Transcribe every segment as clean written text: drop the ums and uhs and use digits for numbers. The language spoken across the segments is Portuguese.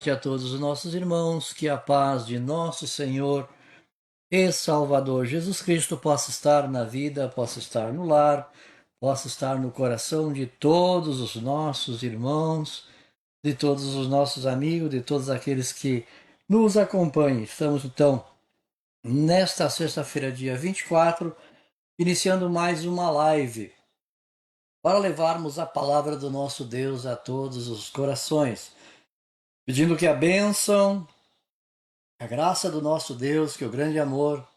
A todos os nossos irmãos, que a paz de nosso Senhor e Salvador Jesus Cristo possa estar na vida, possa estar no lar, possa estar no coração de todos os nossos irmãos, de todos os nossos amigos, de todos aqueles que nos acompanhem. Estamos então nesta sexta-feira, dia 24, iniciando mais uma live para levarmos a palavra do nosso Deus a todos os corações, pedindo que a bênção, a graça do nosso Deus, que o grande amor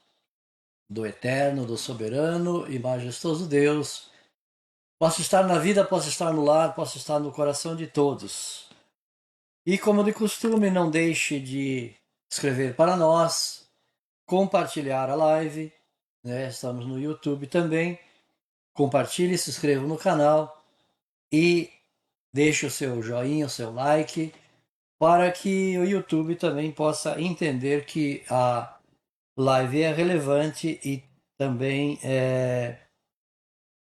do eterno, do soberano e majestoso Deus possa estar na vida, possa estar no lar, possa estar no coração de todos. E como de costume, não deixe de escrever para nós, compartilhar a live, né? Estamos no YouTube também. Compartilhe, se inscreva no canal e deixe o seu joinha, o seu like, para que o YouTube também possa entender que a live é relevante e também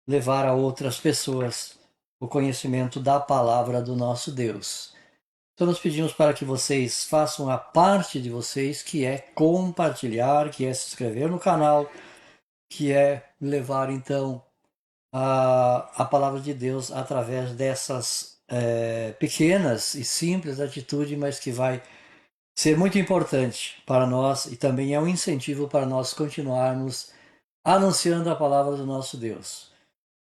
levar a outras pessoas o conhecimento da palavra do nosso Deus. Então nós pedimos para que vocês façam a parte de vocês, que é compartilhar, que é se inscrever no canal, que é levar então a palavra de Deus através dessas pequenas e simples atitudes, mas que vai ser muito importante para nós e também é um incentivo para nós continuarmos anunciando a palavra do nosso Deus.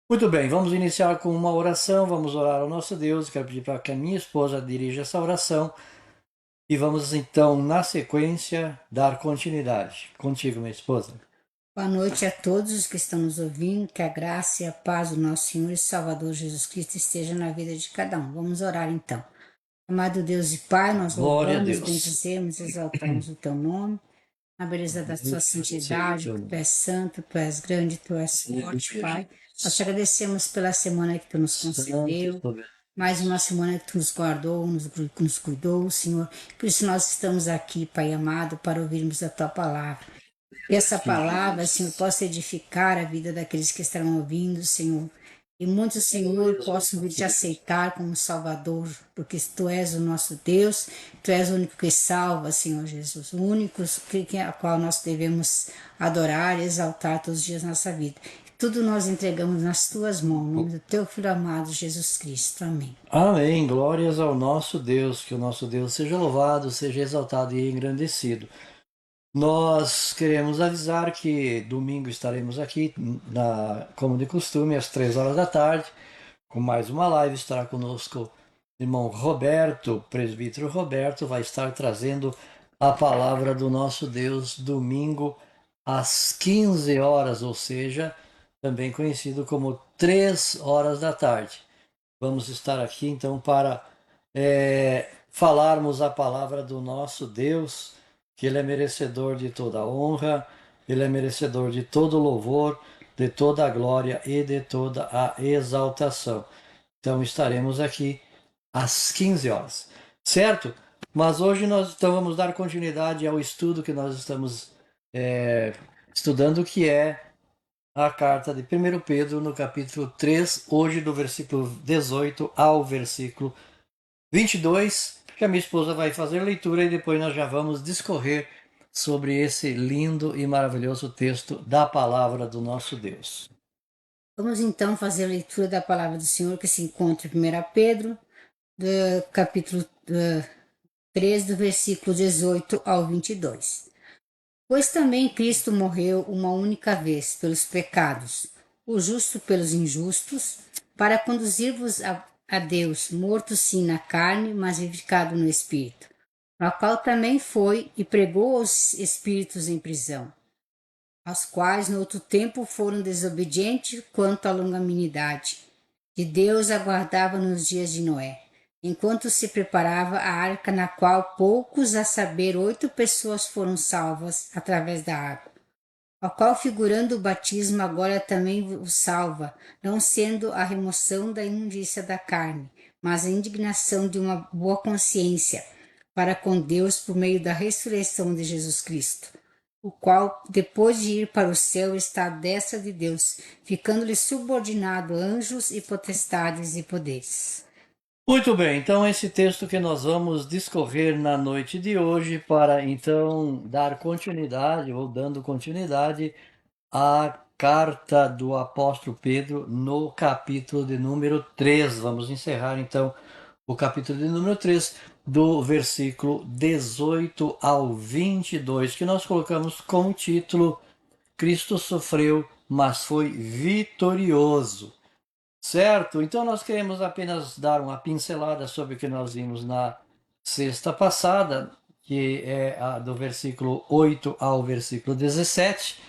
Muito bem, vamos iniciar com uma oração, vamos orar ao nosso Deus. Quero pedir para que a minha esposa dirija essa oração e vamos então, na sequência, dar continuidade. Contigo, minha esposa. Boa noite a todos os que estão nos ouvindo, que a graça e a paz do nosso Senhor e Salvador Jesus Cristo esteja na vida de cada um. Vamos orar então. Amado Deus e Pai, nós Glória a louvamos, Deus. bendizemos, exaltamos o Teu nome, na beleza da Tua santidade, que Tu és santo, Tu és grande, Tu és forte, Pai. Nós te agradecemos pela semana que Tu nos concedeu, mais uma semana que Tu nos guardou, nos cuidou, Senhor. Por isso nós estamos aqui, Pai amado, para ouvirmos a Tua palavra. Que essa palavra, Senhor, possa edificar a vida daqueles que estarão ouvindo, Senhor. E muitos, Senhor, possam vir te aceitar como Salvador, porque Tu és o nosso Deus, Tu és o único que salva, Senhor Jesus, o único a qual nós devemos adorar e exaltar todos os dias da nossa vida. Tudo nós entregamos nas Tuas mãos, em nome do Teu Filho amado, Jesus Cristo. Amém. Amém. Glórias ao nosso Deus. Que o nosso Deus seja louvado, seja exaltado e engrandecido. Nós queremos avisar que domingo estaremos aqui, como de costume, às 3 horas da tarde, com mais uma live. Estará conosco o irmão Roberto, presbítero Roberto, vai estar trazendo a palavra do nosso Deus domingo às 15 horas, ou seja, também conhecido como 3 horas da tarde. Vamos estar aqui então para falarmos a palavra do nosso Deus, que Ele é merecedor de toda honra, Ele é merecedor de todo louvor, de toda a glória e de toda a exaltação. Então estaremos aqui às 15 horas, certo? Mas hoje nós então vamos dar continuidade ao estudo que nós estamos estudando, que é a carta de 1 Pedro, no capítulo 3, hoje do versículo 18 ao versículo 22, que a minha esposa vai fazer leitura e depois nós já vamos discorrer sobre esse lindo e maravilhoso texto da palavra do nosso Deus. Vamos então fazer a leitura da palavra do Senhor que se encontra em 1 Pedro, do capítulo 3, do versículo 18 ao 22. Pois também Cristo morreu uma única vez pelos pecados, o justo pelos injustos, para conduzir-vos a Deus, morto sim na carne, mas vivificado no Espírito, no qual também foi e pregou aos espíritos em prisão, aos quais no outro tempo foram desobedientes quanto à longanimidade, que Deus aguardava nos dias de Noé, enquanto se preparava a arca, na qual poucos, a saber, 8 pessoas foram salvas através da água, ao qual figurando o batismo agora também o salva, não sendo a remoção da imundícia da carne, mas a indignação de uma boa consciência para com Deus por meio da ressurreição de Jesus Cristo, o qual, depois de ir para o céu, está à destra de Deus, ficando-lhe subordinado anjos e potestades e poderes. Muito bem, então esse texto que nós vamos discorrer na noite de hoje para então dar continuidade ou dando continuidade à carta do apóstolo Pedro no capítulo de número 3. Vamos encerrar então o capítulo de número 3 do versículo 18 ao 22, que nós colocamos como título Cristo sofreu, mas foi vitorioso. Certo? Então nós queremos apenas dar uma pincelada sobre o que nós vimos na sexta passada, que é a do versículo 8 ao versículo 17,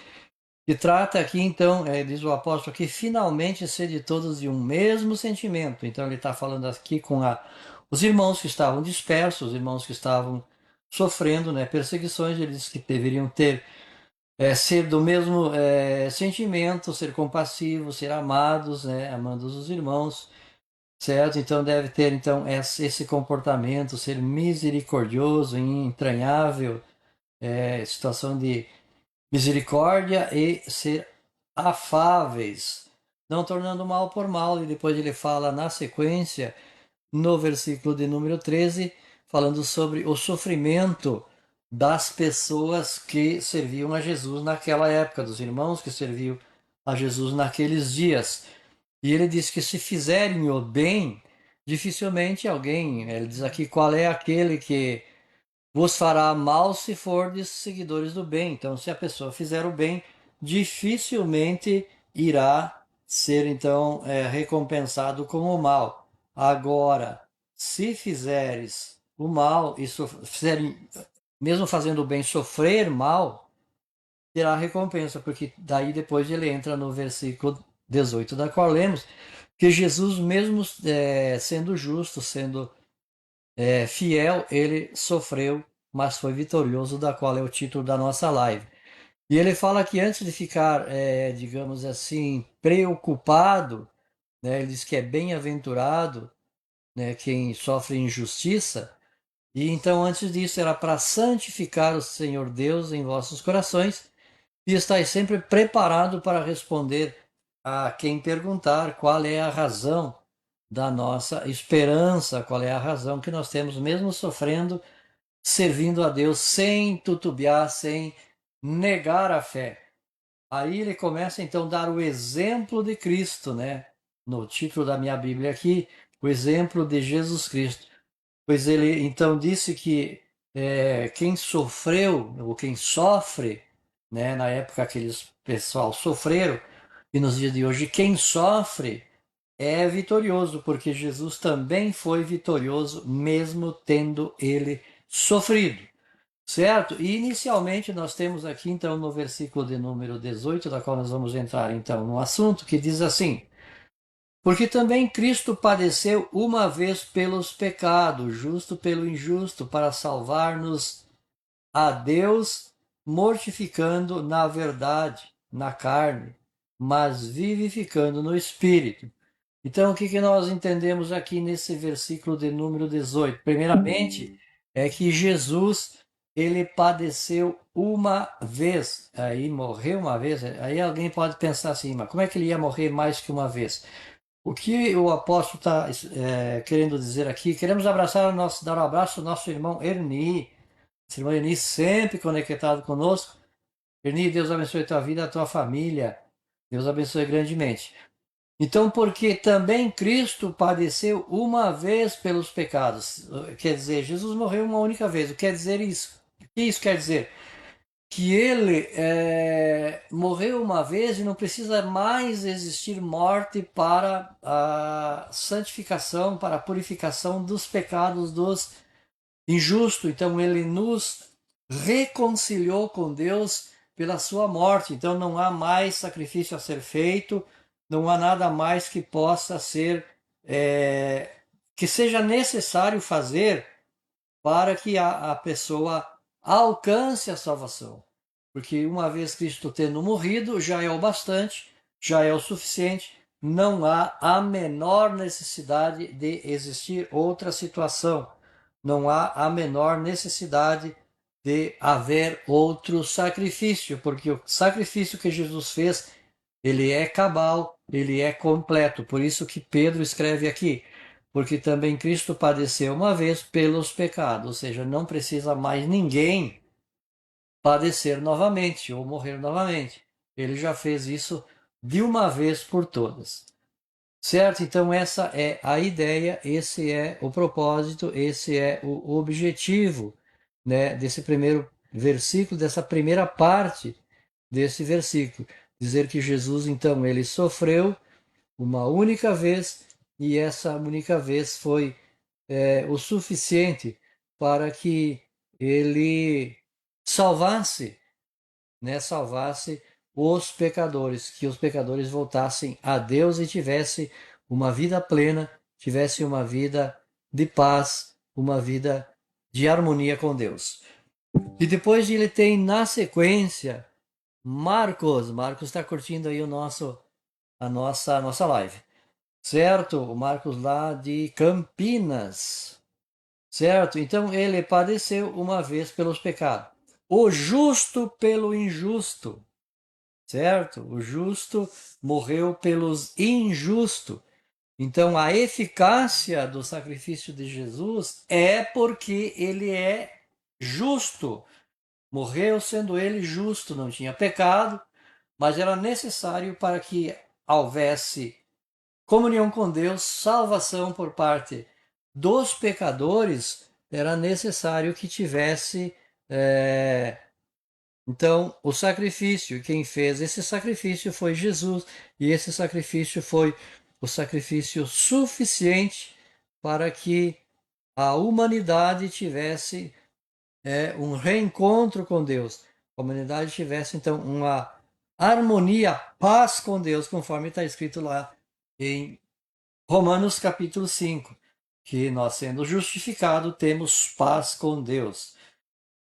que trata aqui então, diz o apóstolo, que finalmente sede todos de um mesmo sentimento. Então ele está falando aqui com os irmãos que estavam dispersos, os irmãos que estavam sofrendo, né, perseguições. Ele diz que deveriam ter ser do mesmo sentimento, ser compassivos, ser amados, né, amando os irmãos, certo? Então deve ter então esse comportamento, ser misericordioso, entranhável, situação de misericórdia e ser afáveis, não tornando mal por mal. E depois ele fala na sequência, no versículo de número 13, falando sobre o sofrimento das pessoas que serviam a Jesus naquela época, dos irmãos que serviam a Jesus naqueles dias. E ele diz que se fizerem o bem, dificilmente alguém, ele diz aqui, qual é aquele que vos fará mal se fordes seguidores do bem. Então, se a pessoa fizer o bem, dificilmente irá ser então recompensado com o mal. Agora, se fizeres o mal e fizerem, mesmo fazendo o bem, sofrer mal, terá recompensa, porque daí depois ele entra no versículo 18, da qual lemos, que Jesus, mesmo sendo justo, sendo fiel, ele sofreu, mas foi vitorioso, da qual é o título da nossa live. E ele fala que antes de ficar, digamos assim, preocupado, né, ele diz que é bem-aventurado, né, quem sofre injustiça. E então, antes disso, era para santificar o Senhor Deus em vossos corações e estáis sempre preparado para responder a quem perguntar qual é a razão da nossa esperança, qual é a razão que nós temos, mesmo sofrendo, servindo a Deus sem tutubiar, sem negar a fé. Aí ele começa então a dar o exemplo de Cristo, né? No título da minha Bíblia aqui, o exemplo de Jesus Cristo. Pois ele então disse que quem sofreu, ou quem sofre, né, na época aqueles pessoal sofreram, e nos dias de hoje quem sofre é vitorioso, porque Jesus também foi vitorioso, mesmo tendo ele sofrido. Certo? E inicialmente nós temos aqui então no versículo de número 18, da qual nós vamos entrar então no assunto, que diz assim: porque também Cristo padeceu uma vez pelos pecados, justo pelo injusto, para salvar-nos a Deus, mortificando na verdade, na carne, mas vivificando no espírito. Então, o que nós entendemos aqui nesse versículo de número 18? Primeiramente, é que Jesus, ele padeceu uma vez, aí morreu uma vez. Aí alguém pode pensar assim, mas como é que ele ia morrer mais que uma vez? O que o apóstolo está querendo dizer aqui? Queremos dar um abraço ao nosso irmão Erni. Esse irmão Erni sempre conectado conosco. Erni, Deus abençoe a tua vida, a tua família. Deus abençoe grandemente. Então, porque também Cristo padeceu uma vez pelos pecados. Quer dizer, Jesus morreu uma única vez. O que quer dizer isso? O que isso quer dizer? Que ele morreu uma vez e não precisa mais existir morte para a santificação, para a purificação dos pecados dos injustos. Então ele nos reconciliou com Deus pela sua morte. Então não há mais sacrifício a ser feito, não há nada mais que possa ser, que seja necessário fazer para que a pessoa alcance a salvação. Porque uma vez Cristo tendo morrido, já é o bastante, já é o suficiente, não há a menor necessidade de existir outra situação, não há a menor necessidade de haver outro sacrifício, porque o sacrifício que Jesus fez, ele é cabal, ele é completo. Por isso que Pedro escreve aqui, porque também Cristo padeceu uma vez pelos pecados, ou seja, não precisa mais ninguém padecer novamente ou morrer novamente. Ele já fez isso de uma vez por todas. Certo? Então, essa é a ideia, esse é o propósito, esse é o objetivo, né, desse primeiro versículo, dessa primeira parte desse versículo. Dizer que Jesus, então, ele sofreu uma única vez e essa única vez foi o suficiente para que ele salvasse, né, salvasse os pecadores, que os pecadores voltassem a Deus e tivessem uma vida plena, tivessem uma vida de paz, uma vida de harmonia com Deus. E depois ele tem na sequência Marcos está curtindo aí a nossa live, certo? O Marcos lá de Campinas, certo? Então ele padeceu uma vez pelos pecados, o justo pelo injusto, certo? O justo morreu pelos injustos. Então a eficácia do sacrifício de Jesus é porque ele é justo. Morreu sendo ele justo, não tinha pecado, mas era necessário para que houvesse comunhão com Deus, salvação por parte dos pecadores, era necessário que tivesse então o sacrifício. Quem fez esse sacrifício foi Jesus, e esse sacrifício foi o sacrifício suficiente para que a humanidade tivesse um reencontro com Deus. A humanidade tivesse então uma harmonia, paz com Deus, conforme está escrito lá em Romanos capítulo 5, que nós sendo justificados temos paz com Deus.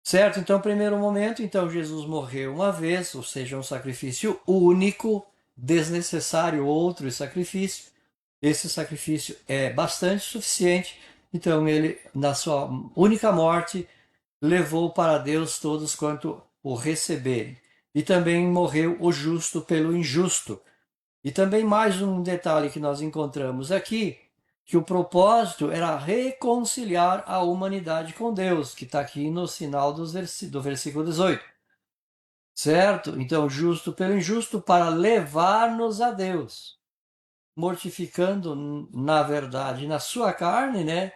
Certo? Então, primeiro momento, então Jesus morreu uma vez, ou seja, um sacrifício único, desnecessário outro sacrifício. Esse sacrifício é bastante suficiente. Então, ele, na sua única morte, levou para Deus todos quanto o receberem. E também morreu o justo pelo injusto. E também mais um detalhe que nós encontramos aqui, que o propósito era reconciliar a humanidade com Deus, que está aqui no sinal do versículo 18. Certo? Então, justo pelo injusto para levar-nos a Deus, mortificando, na verdade, na sua carne, né?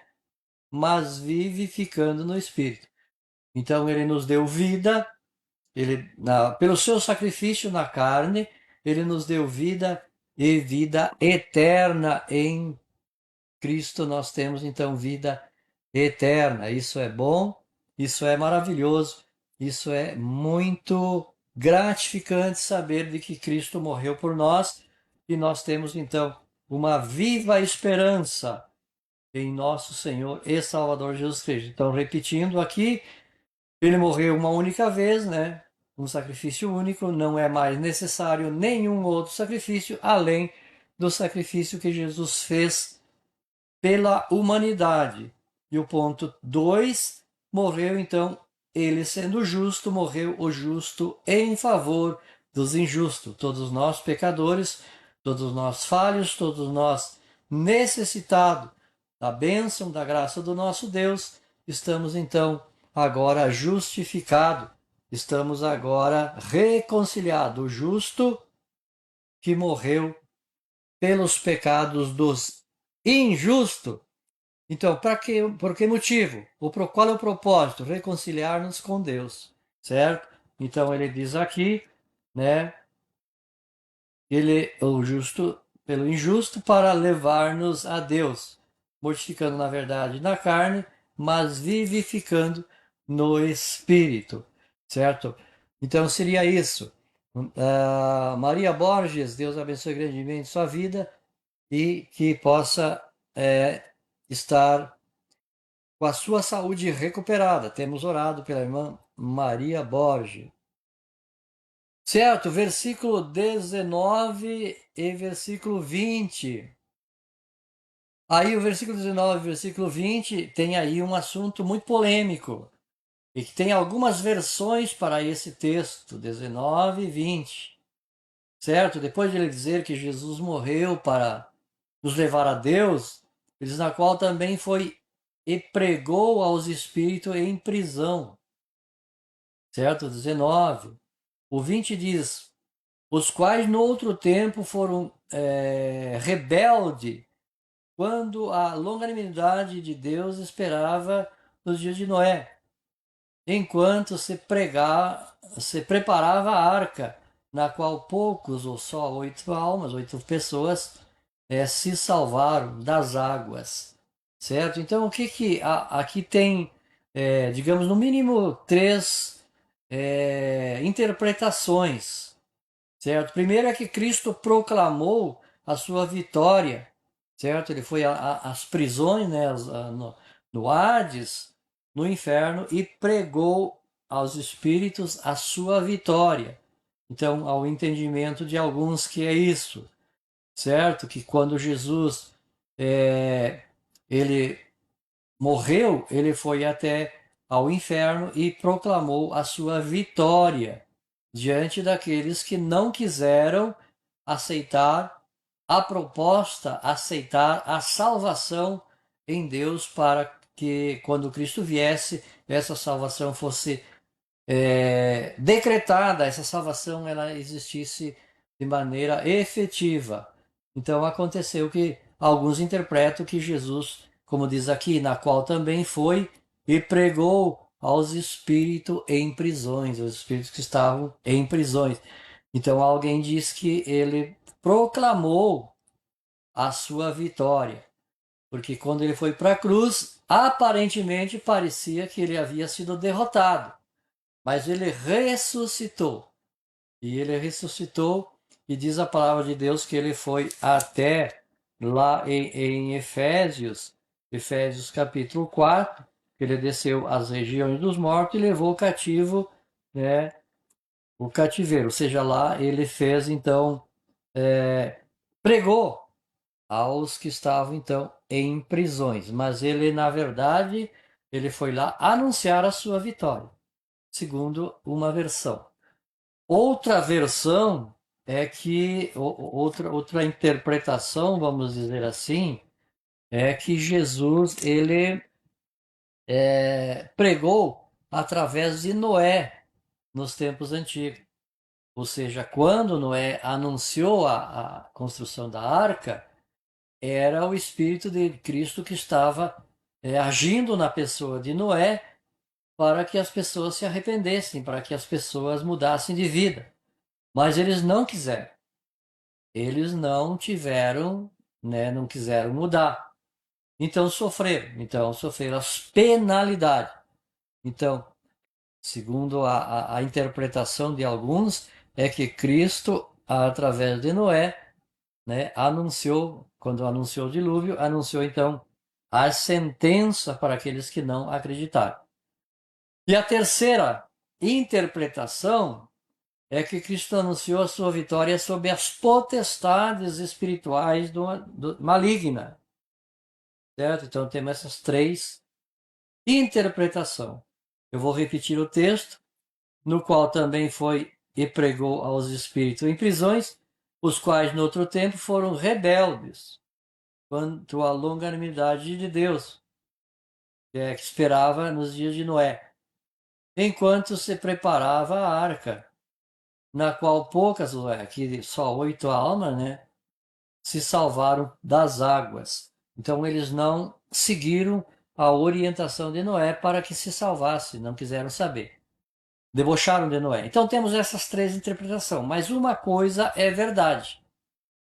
Mas vivificando no Espírito. Então, ele nos deu vida, pelo seu sacrifício na carne, ele nos deu vida e vida eterna em Cristo. Nós temos então vida eterna. Isso é bom, isso é maravilhoso, isso é muito gratificante saber de que Cristo morreu por nós e nós temos então uma viva esperança em nosso Senhor e Salvador Jesus Cristo. Então, repetindo aqui, ele morreu uma única vez, né? Um sacrifício único, não é mais necessário nenhum outro sacrifício além do sacrifício que Jesus fez pela humanidade. E o ponto 2, morreu então, ele sendo justo, morreu o justo em favor dos injustos. Todos nós pecadores, todos nós falhos, todos nós necessitados da bênção, da graça do nosso Deus, estamos então agora justificados, estamos agora reconciliados. O justo que morreu pelos pecados dos injustos. Então, por que motivo? Qual é o propósito? Reconciliar-nos com Deus, certo? Então ele diz aqui, né? Ele, o justo pelo injusto, para levar-nos a Deus, mortificando na verdade na carne, mas vivificando no espírito, certo? Então seria isso. Maria Borges, Deus abençoe grandemente sua vida e que possa estar com a sua saúde recuperada. Temos orado pela irmã Maria Borges. Certo, versículo 19 e versículo 20. Aí o versículo 19 e o versículo 20 tem aí um assunto muito polêmico. E que tem algumas versões para esse texto, 19 e 20. Certo? Depois de ele dizer que Jesus morreu para nos levar a Deus, Diz, na qual também foi e pregou aos espíritos em prisão. Certo? 19. O 20 diz, os quais no outro tempo foram rebelde quando a longanimidade de Deus esperava nos dias de Noé, enquanto se preparava a arca, na qual poucos ou só 8 almas, 8 pessoas, se salvaram das águas, certo? Então, o que aqui tem, digamos, no mínimo três interpretações, certo? Primeiro é que Cristo proclamou a sua vitória, certo? Ele foi às prisões, né, no Hades, no inferno, e pregou aos espíritos a sua vitória. Então, ao entendimento de alguns que é isso, certo? Que quando Jesus ele morreu, ele foi até ao inferno e proclamou a sua vitória diante daqueles que não quiseram aceitar a proposta, aceitar a salvação em Deus, para que quando Cristo viesse, essa salvação fosse decretada, essa salvação ela existisse de maneira efetiva. Então aconteceu que alguns interpretam que Jesus, como diz aqui, na qual também foi e pregou aos espíritos em prisões, os espíritos que estavam em prisões. Então alguém diz que ele proclamou a sua vitória, porque quando ele foi para a cruz, aparentemente parecia que ele havia sido derrotado, mas ele ressuscitou. E ele ressuscitou, e diz a palavra de Deus que ele foi até lá em Efésios, Efésios capítulo 4, que ele desceu às regiões dos mortos e levou o cativo, né, o cativeiro. Ou seja, lá ele fez, então, pregou aos que estavam, então, em prisões. Mas ele, na verdade, ele foi lá anunciar a sua vitória, segundo uma versão. Outra versão é que, outra interpretação, vamos dizer assim, é que Jesus ele pregou através de Noé nos tempos antigos. Ou seja, quando Noé anunciou a construção da arca, era o Espírito de Cristo que estava agindo na pessoa de Noé para que as pessoas se arrependessem, para que as pessoas mudassem de vida. Mas eles não quiseram. Eles não tiveram, né, não quiseram mudar. Então sofreram as penalidades. Então, segundo a interpretação de alguns, é que Cristo, através de Noé, né, anunciou, quando anunciou o dilúvio, anunciou então a sentença para aqueles que não acreditaram. E a terceira interpretação é que Cristo anunciou a sua vitória sobre as potestades espirituais do maligna, certo? Então temos essas três interpretações. Eu vou repetir o texto, no qual também foi e pregou aos espíritos em prisões, os quais no outro tempo foram rebeldes quanto à longanimidade de Deus, que esperava nos dias de Noé, enquanto se preparava a arca, na qual poucas, aqui só 8 almas, né, se salvaram das águas. Então eles não seguiram a orientação de Noé para que se salvasse, não quiseram saber. Debocharam de Noé. Então temos essas três interpretações, mas uma coisa é verdade.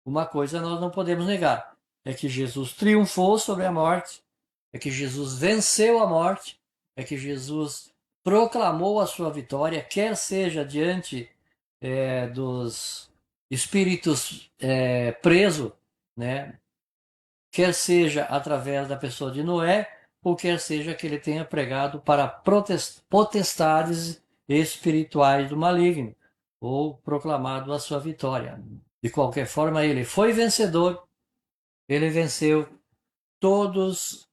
Uma coisa nós não podemos negar, é que Jesus triunfou sobre a morte, é que Jesus venceu a morte, é que Jesus proclamou a sua vitória, quer seja diante dos espíritos presos, né? Quer seja através da pessoa de Noé, ou quer seja que ele tenha pregado para potestades espirituais do maligno, ou proclamado a sua vitória. De qualquer forma, ele foi vencedor, ele venceu todas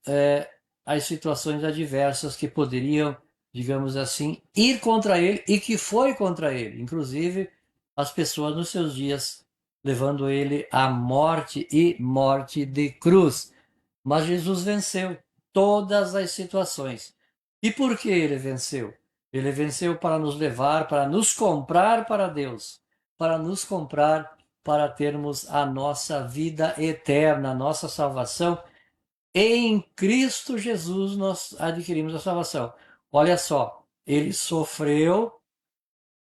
as situações adversas que poderiam, digamos assim, ir contra ele e que foi contra ele, inclusive as pessoas nos seus dias, levando ele à morte e morte de cruz. Mas Jesus venceu todas as situações. E por que ele venceu? Ele venceu para nos levar, para nos comprar para Deus, para nos comprar para termos a nossa vida eterna, a nossa salvação. Em Cristo Jesus nós adquirimos a salvação. Olha só, ele sofreu,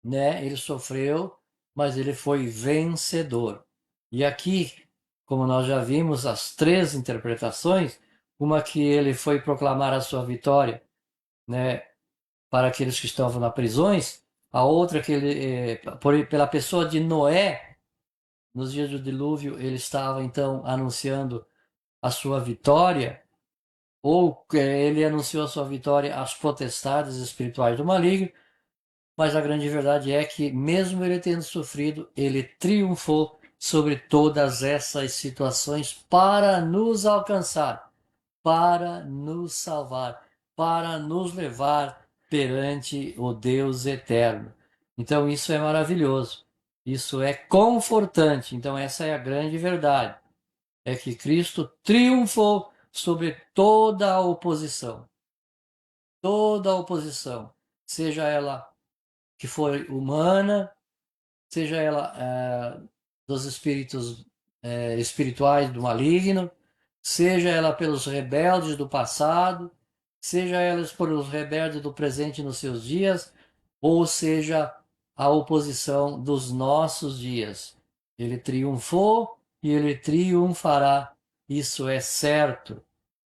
né? Ele sofreu, mas ele foi vencedor. E aqui, como nós já vimos as três interpretações, uma que ele foi proclamar a sua vitória, né, para aqueles que estavam nas prisões, a outra que ele, pela pessoa de Noé, nos dias do dilúvio, ele estava então anunciando a sua vitória, ou ele anunciou a sua vitória às potestades espirituais do maligno, mas a grande verdade é que, mesmo ele tendo sofrido, ele triunfou sobre todas essas situações para nos alcançar, para nos salvar, para nos levar perante o Deus eterno. Então, isso é maravilhoso, isso é confortante. Então, essa é a grande verdade: é que Cristo triunfou sobre toda a oposição, seja ela que foi humana, seja ela dos espíritos espirituais do maligno, seja ela pelos rebeldes do passado, seja elas pelos rebeldes do presente nos seus dias, ou seja a oposição dos nossos dias. Ele triunfou e ele triunfará, isso é certo.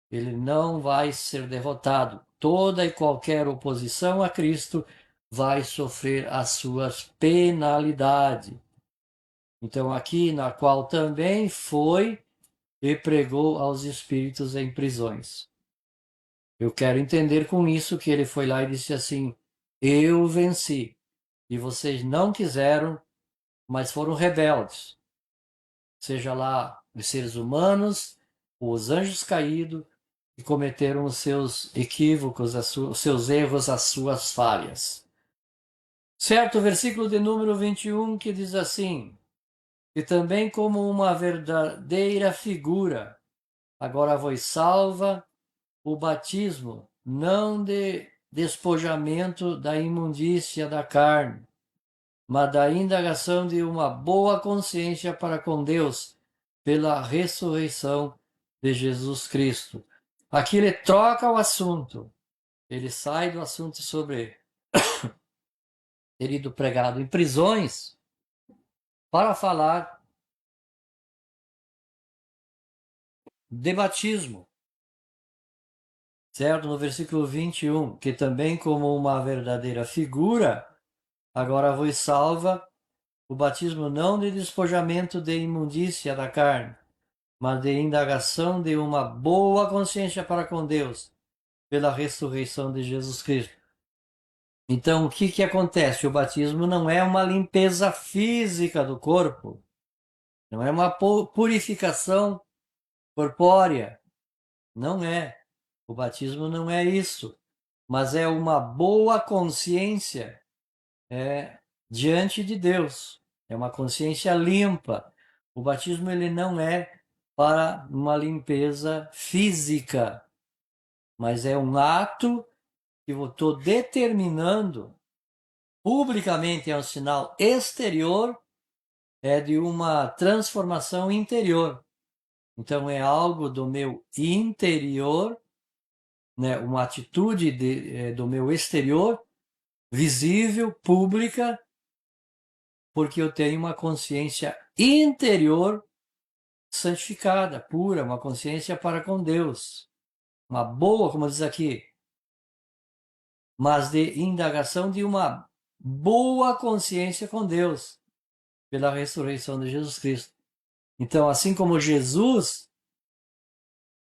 Ele não vai ser derrotado. Toda e qualquer oposição a Cristo vai sofrer as suas penalidades. Então, aqui na qual também foi e pregou aos espíritos em prisões. Eu quero entender com isso que ele foi lá e disse assim: eu venci, e vocês não quiseram, mas foram rebeldes. Seja lá os seres humanos, os anjos caídos, que cometeram os seus equívocos, os seus erros, as suas falhas. Certo, o versículo de número 21 que diz assim: e também como uma verdadeira figura, agora vos salva o batismo, não de despojamento da imundícia da carne, mas da indagação de uma boa consciência para com Deus, pela ressurreição de Jesus Cristo. Aqui ele troca o assunto. Ele sai do assunto sobre ter ido pregado em prisões para falar de batismo, certo? No versículo 21, que também como uma verdadeira figura, agora vos salva o batismo não de despojamento de imundícia da carne, mas de indagação de uma boa consciência para com Deus, pela ressurreição de Jesus Cristo. Então, o que acontece? O batismo não é uma limpeza física do corpo, não é uma purificação corpórea, não é. O batismo não é isso, mas é uma boa consciência diante de Deus. É uma consciência limpa. O batismo ele não é para uma limpeza física, mas é um ato que eu estou determinando publicamente, é um sinal exterior, é de uma transformação interior. Então é algo do meu interior, né, uma atitude do meu exterior, visível, pública, porque eu tenho uma consciência interior santificada, pura, uma consciência para com Deus. Uma boa, como diz aqui, mas de indagação de uma boa consciência com Deus, pela ressurreição de Jesus Cristo. Então, assim como Jesus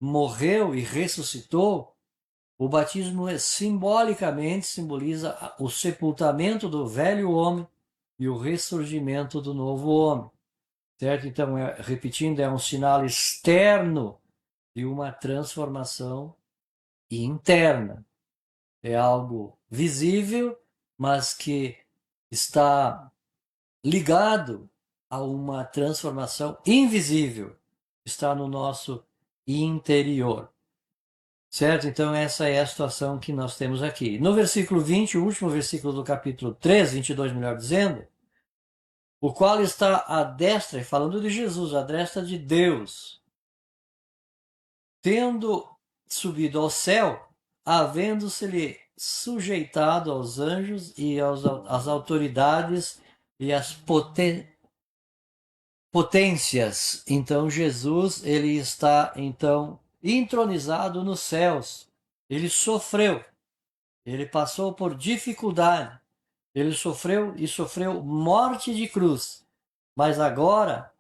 morreu e ressuscitou, o batismo simbolicamente simboliza o sepultamento do velho homem e o ressurgimento do novo homem. Certo? Então, repetindo, é um sinal externo de uma transformação interna. É algo visível, mas que está ligado a uma transformação invisível. Está no nosso interior. Certo? Então, essa é a situação que nós temos aqui. No versículo 20, o último versículo do capítulo 3, 22, melhor dizendo, o qual está à destra, falando de Jesus, à destra de Deus, tendo subido ao céu, havendo-se-lhe sujeitado aos anjos e às autoridades e às potências. Então Jesus, ele está então entronizado nos céus. Ele sofreu, ele passou por dificuldade, ele sofreu e sofreu morte de cruz. Mas agora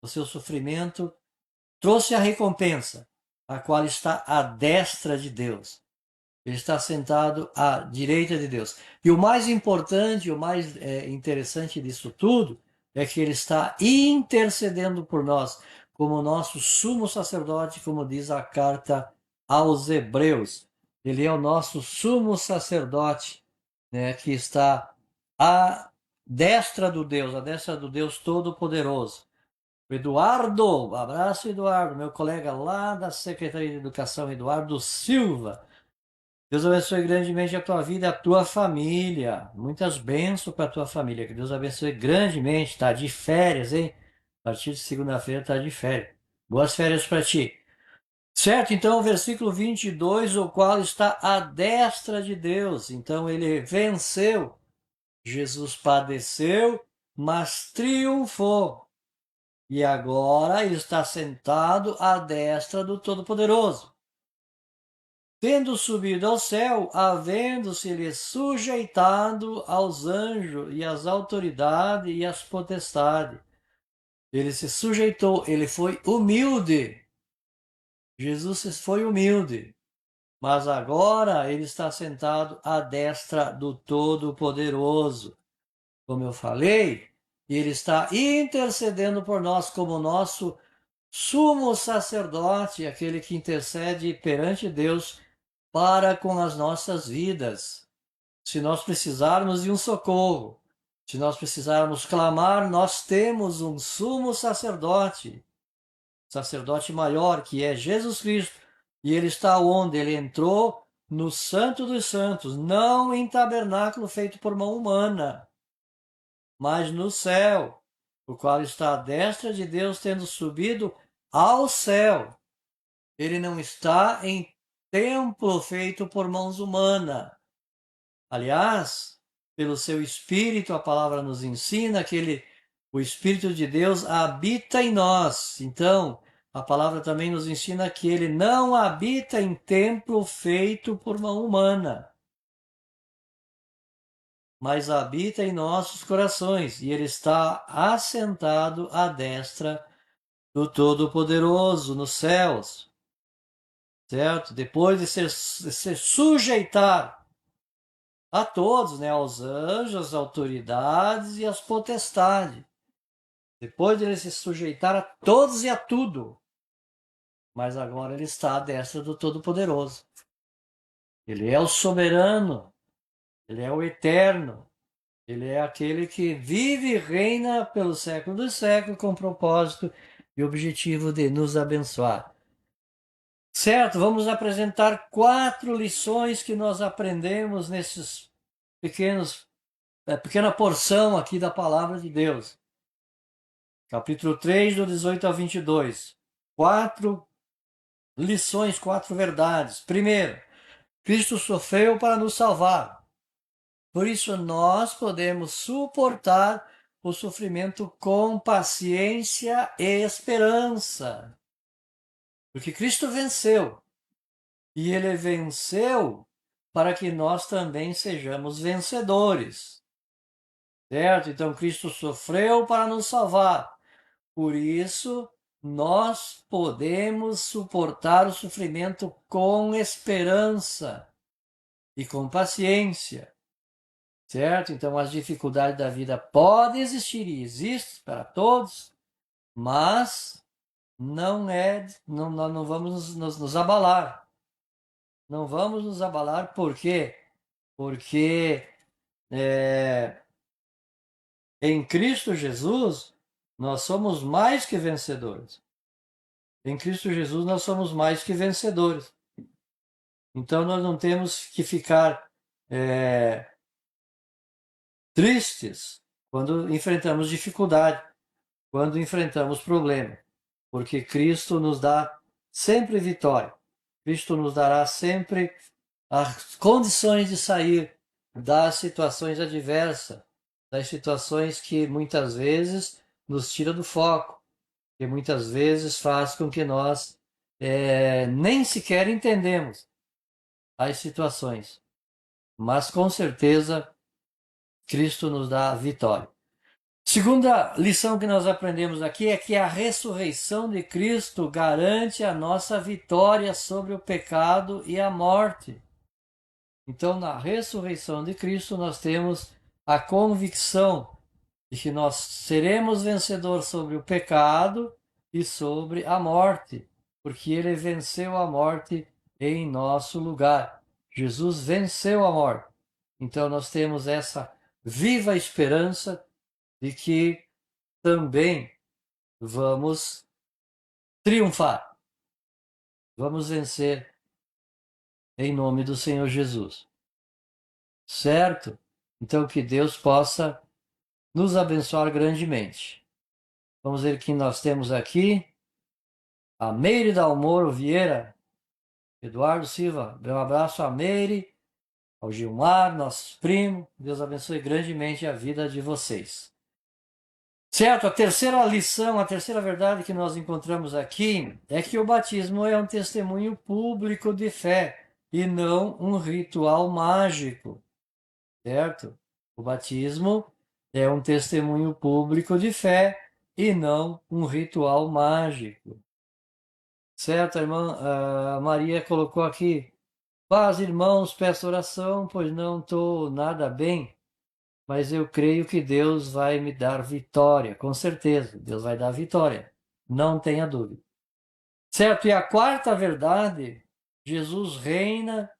o seu sofrimento trouxe a recompensa, a qual está à destra de Deus. Ele está sentado à direita de Deus. E o mais importante, o mais interessante disso tudo, é que ele está intercedendo por nós, como nosso sumo sacerdote, como diz a carta aos Hebreus. Ele é o nosso sumo sacerdote, né, que está à destra do Deus, à destra do Deus Todo-Poderoso. Eduardo, abraço Eduardo, meu colega lá da Secretaria de Educação, Eduardo Silva. Deus abençoe grandemente a tua vida e a tua família. Muitas bênçãos para a tua família. Que Deus abençoe grandemente. Está de férias, hein? A partir de segunda-feira está de férias. Boas férias para ti. Certo? Então, o versículo 22, o qual está à destra de Deus. Então, ele venceu. Jesus padeceu, mas triunfou. E agora ele está sentado à destra do Todo-Poderoso. Tendo subido ao céu, havendo-se-lhe sujeitado aos anjos e às autoridades e às potestades. Ele se sujeitou, ele foi humilde. Jesus foi humilde, mas agora ele está sentado à destra do Todo-Poderoso. Como eu falei, ele está intercedendo por nós como nosso sumo sacerdote, aquele que intercede perante Deus para com as nossas vidas. Se nós precisarmos de um socorro, se nós precisarmos clamar, nós temos um sumo sacerdote, sacerdote maior, que é Jesus Cristo. E ele está onde? Ele entrou no Santo dos Santos, não em tabernáculo feito por mão humana, mas no céu, o qual está à destra de Deus, tendo subido ao céu. Ele não está em templo feito por mãos humanas. Aliás, pelo seu Espírito, a palavra nos ensina que o Espírito de Deus habita em nós. Então, a palavra também nos ensina que ele não habita em templo feito por mão humana, mas habita em nossos corações, e ele está assentado à destra do Todo-Poderoso nos céus, certo? Depois de se sujeitar a todos, né, aos anjos, às autoridades e às potestades. Depois de ele se sujeitar a todos e a tudo, mas agora ele está à destra do Todo-Poderoso. Ele é o soberano, ele é o eterno, ele é aquele que vive e reina pelo século dos séculos com propósito e objetivo de nos abençoar. Certo, vamos apresentar 4 lições que nós aprendemos nesses pequena porção aqui da palavra de Deus. Capítulo 3, do 18 ao 22. 4 lições, 4 verdades. Primeiro, Cristo sofreu para nos salvar. Por isso nós podemos suportar o sofrimento com paciência e esperança. Porque Cristo venceu. E ele venceu para que nós também sejamos vencedores. Certo? Então Cristo sofreu para nos salvar. Por isso, nós podemos suportar o sofrimento com esperança e com paciência, certo? Então, as dificuldades da vida podem existir e existem para todos, mas nós não vamos nos abalar. Não vamos nos abalar, por quê? Porque em Cristo Jesus nós somos mais que vencedores. Em Cristo Jesus nós somos mais que vencedores. Então nós não temos que ficar tristes quando enfrentamos dificuldade, quando enfrentamos problema, porque Cristo nos dá sempre vitória. Cristo nos dará sempre as condições de sair das situações adversas, das situações que muitas vezes nos tira do foco, que muitas vezes faz com que nós nem sequer entendemos as situações. Mas com certeza Cristo nos dá a vitória. Segunda lição que nós aprendemos aqui é que a ressurreição de Cristo garante a nossa vitória sobre o pecado e a morte. Então, na ressurreição de Cristo, nós temos a convicção de que nós seremos vencedores sobre o pecado e sobre a morte, porque ele venceu a morte em nosso lugar. Jesus venceu a morte. Então, nós temos essa viva esperança de que também vamos triunfar, vamos vencer em nome do Senhor Jesus. Certo? Então, que Deus possa nos abençoar grandemente. Vamos ver quem nós temos aqui. A Meire Dalmoro Vieira, Eduardo Silva, um abraço a Meire, ao Gilmar, nosso primo. Deus abençoe grandemente a vida de vocês. Certo, a terceira lição, a terceira verdade que nós encontramos aqui é que o batismo é um testemunho público de fé e não um ritual mágico, certo? O batismo é um testemunho público de fé e não um ritual mágico. Certo, a irmã Maria colocou aqui: paz, irmãos, peço oração, pois não estou nada bem, mas eu creio que Deus vai me dar vitória, com certeza, Deus vai dar vitória, não tenha dúvida. Certo, e a quarta verdade, Jesus reina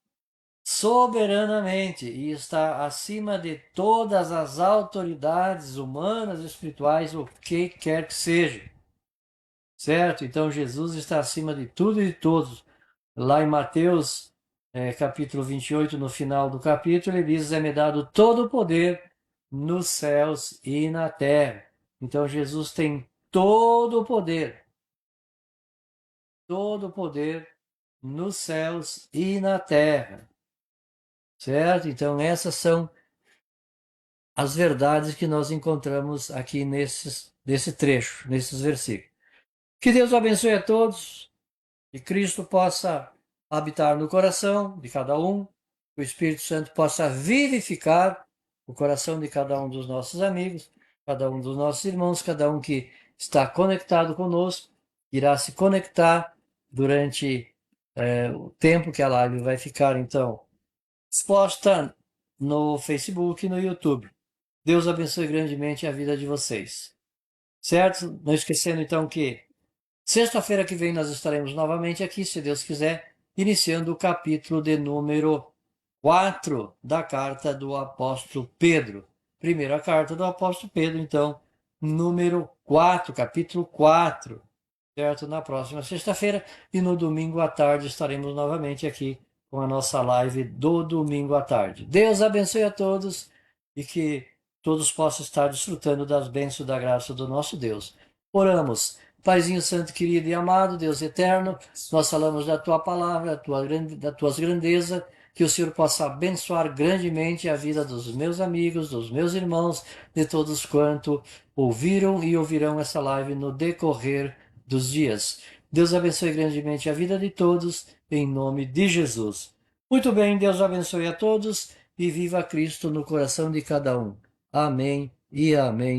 soberanamente e está acima de todas as autoridades humanas, espirituais, o que quer que seja. Certo? Então Jesus está acima de tudo e de todos. Lá em Mateus, capítulo 28, no final do capítulo, ele diz: é-me dado todo o poder nos céus e na terra. Então Jesus tem todo o poder nos céus e na terra. Certo? Então essas são as verdades que nós encontramos aqui nesse trecho, nesses versículos. Que Deus abençoe a todos, que Cristo possa habitar no coração de cada um, que o Espírito Santo possa vivificar o coração de cada um dos nossos amigos, cada um dos nossos irmãos, cada um que está conectado conosco, irá se conectar durante o tempo que a live vai ficar, então, exposta no Facebook e no YouTube. Deus abençoe grandemente a vida de vocês. Certo? Não esquecendo então que sexta-feira que vem nós estaremos novamente aqui, se Deus quiser, iniciando o capítulo de número 4 da carta do apóstolo Pedro. Primeira carta do apóstolo Pedro, então, número 4, capítulo 4. Certo? Na próxima sexta-feira e no domingo à tarde estaremos novamente aqui com a nossa live do domingo à tarde. Deus abençoe a todos e que todos possam estar desfrutando das bênçãos da graça do nosso Deus. Oramos. Paizinho Santo, querido e amado, Deus eterno, nós falamos da Tua palavra, da Tuas grandezas, que o Senhor possa abençoar grandemente a vida dos meus amigos, dos meus irmãos, de todos quanto ouviram e ouvirão essa live no decorrer dos dias. Deus abençoe grandemente a vida de todos, em nome de Jesus. Muito bem, Deus abençoe a todos e viva Cristo no coração de cada um. Amém e amém.